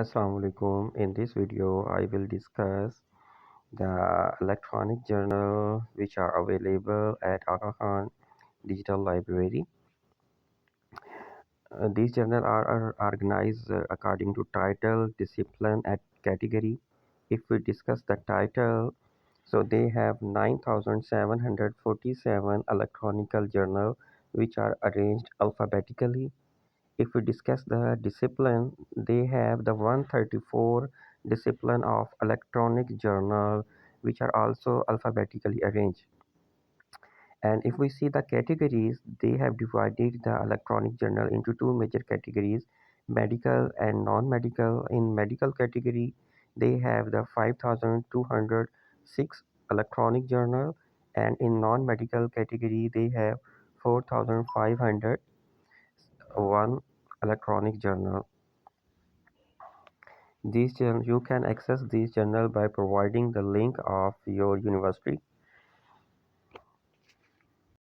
Assalamu alaikum. In this video, I will discuss the electronic journal which are available at Aga Khan Digital Library. These journals are organized according to title, discipline, and category. If we discuss the title, so they have 9,747 electronical journal which are arranged alphabetically. If we discuss the discipline, they have the 134 discipline of electronic journal which are also alphabetically arranged. And if we see the categories, they have divided the electronic journal into two major categories, medical and non-medical. In medical category, they have the 5,206 electronic journal, and in non-medical category, they have 4,501 electronic journal. You can access these journal by providing the link of your university.